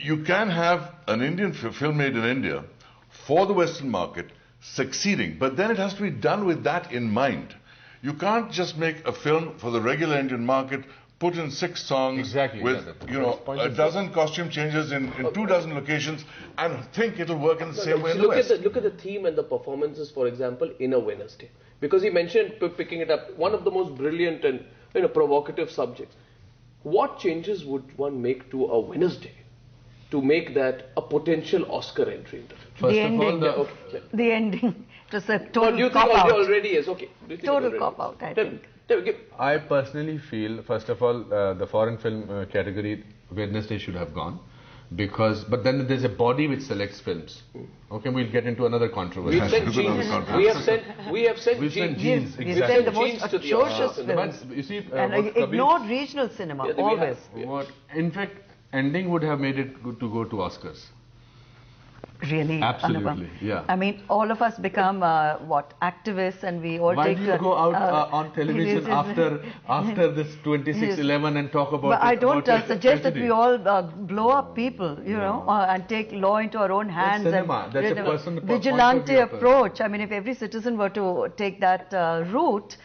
you can have an Indian film made in India for the Western market succeeding, but then it has to be done with that in mind. You can't just make a film for the regular Indian market, put in 6 songs with a dozen costume changes in 2 dozen locations and think it'll work in the same way in the West. Look at the theme and the performances, for example, in A Wednesday. Because he mentioned picking it up, one of the most brilliant and provocative subjects. What changes would one make to A Wednesday to make that a potential Oscar entry into it? First of all, the ending. It was a total cop-out. Do you think already is? Okay. Total cop-out, I think. I personally feel, first of all, the foreign film category, Wednesday should have gone. But then there's a body which selects films. Okay, we'll get into another controversy. We have sent genes. We sent the most atrocious films. You see, and ignored regional cinema, always. In fact, ending would have made it good to go to Oscars. Really, absolutely, yeah. I mean, all of us become activists, and we all Why take. Why do you go out on television after this 26/11 and talk about? But I don't suggest that we all blow up people, and take law into our own hands. That's a personal vigilante approach. I mean, if every citizen were to take that route,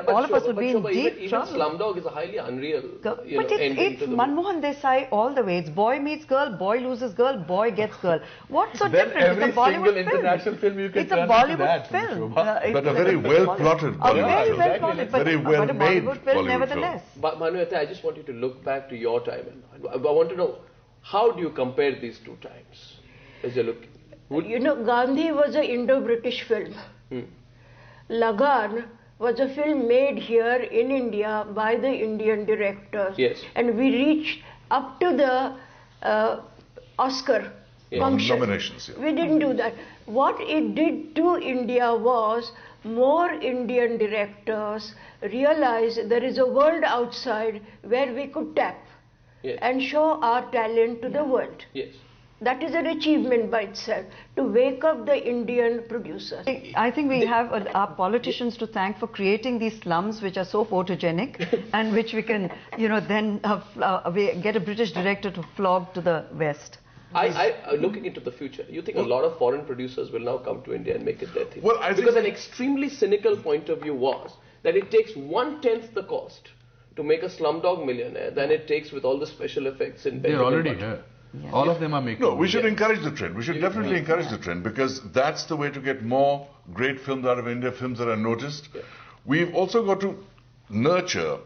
all of us would be in deep trouble. Even SlumDog is a highly unreal. But it's Manmohan Desai all the way. It's boy meets girl, boy loses girl, boy gets girl. What's so then different? Every it's a Bollywood international film you can it's a Bollywood film. But a very well-plotted Bollywood film. Very well-plotted, very well-made Bollywood film, nevertheless. But Manu, I just want you to look back to your time. I want to know, how do you compare these 2 times as you're looking? Gandhi was an Indo-British film. Lagan was a film made here in India by the Indian directors. Yes. And we reached up to the Oscar function. Nominations, yeah. We didn't do that. What it did to India was more Indian directors realized there is a world outside where we could tap and show our talent to the world. Yes. That is an achievement by itself, to wake up the Indian producers. I think we have our politicians to thank for creating these slums which are so photogenic and which we can, then get a British director to flog to the West. Looking into the future, you think a lot of foreign producers will now come to India and make it their thing? Well, because an extremely cynical point of view was that it takes 1/10 the cost to make a Slumdog Millionaire than it takes with all the special effects in Benjamin. They're already here. Yeah. All of them are making. No, we should encourage the trend. We should definitely encourage the trend, because that's the way to get more great films out of India, films that are noticed. Yeah. We've also got to nurture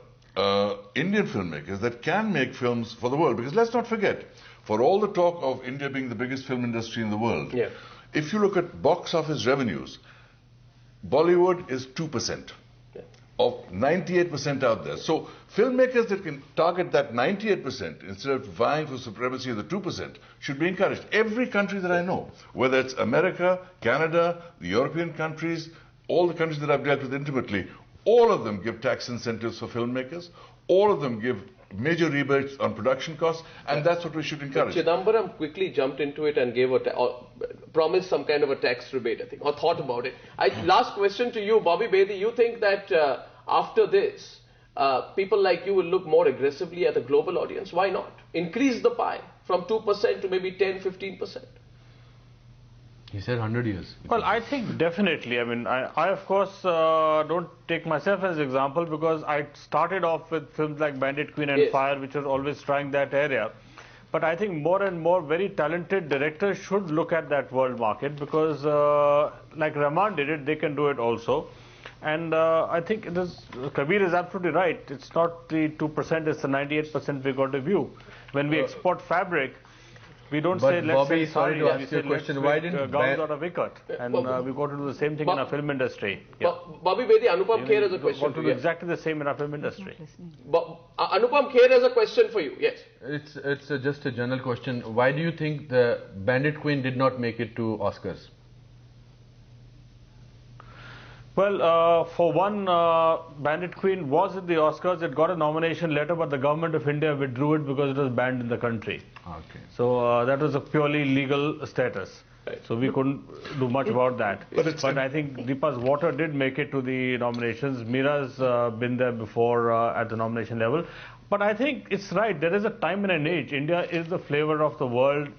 Indian filmmakers that can make films for the world, because let's not forget, for all the talk of India being the biggest film industry in the world, if you look at box office revenues, Bollywood is 2% of 98% out there. So filmmakers that can target that 98% instead of vying for supremacy of the 2% should be encouraged. Every country that I know, whether it's America, Canada, the European countries, all the countries that I've dealt with intimately, all of them give tax incentives for filmmakers. All of them give major rebates on production costs, and that's what we should encourage. Chidambaram quickly jumped into it and gave promised some kind of a tax rebate, I think, or thought about it. Last question to you, Bobby Bedi. You think that after this, people like you will look more aggressively at the global audience? Why not? Increase the pie from 2% to maybe 10, 15%. He said 100 years. Well, I think definitely. I mean, I of course don't take myself as an example, because I started off with films like Bandit Queen and Fire, which was always trying that area. But I think more and more very talented directors should look at that world market, because like Rahman did it, they can do it also. And I think Kabir is absolutely right. It's not the 2%, it's the 98% we got to view. When we export fabric, we don't say let's say sorry, to ask you a question. Why didn't gowns out of Ikat? And we got to do the same thing in our film industry. Bobby Bedi, Anupam Kher has a question. We got to do exactly the same in our film industry. Anupam Kher has a question for you. Yes. It's just a general question. Why do you think the Bandit Queen did not make it to Oscars? Well, for one, Bandit Queen was at the Oscars. It got a nomination letter, but the government of India withdrew it because it was banned in the country. Okay. So that was a purely legal status. Right. So we couldn't do much about that. But I think Deepa's Water did make it to the nominations. Mira's been there before at the nomination level. But I think it's right. There is a time and an age. India is the flavor of the world.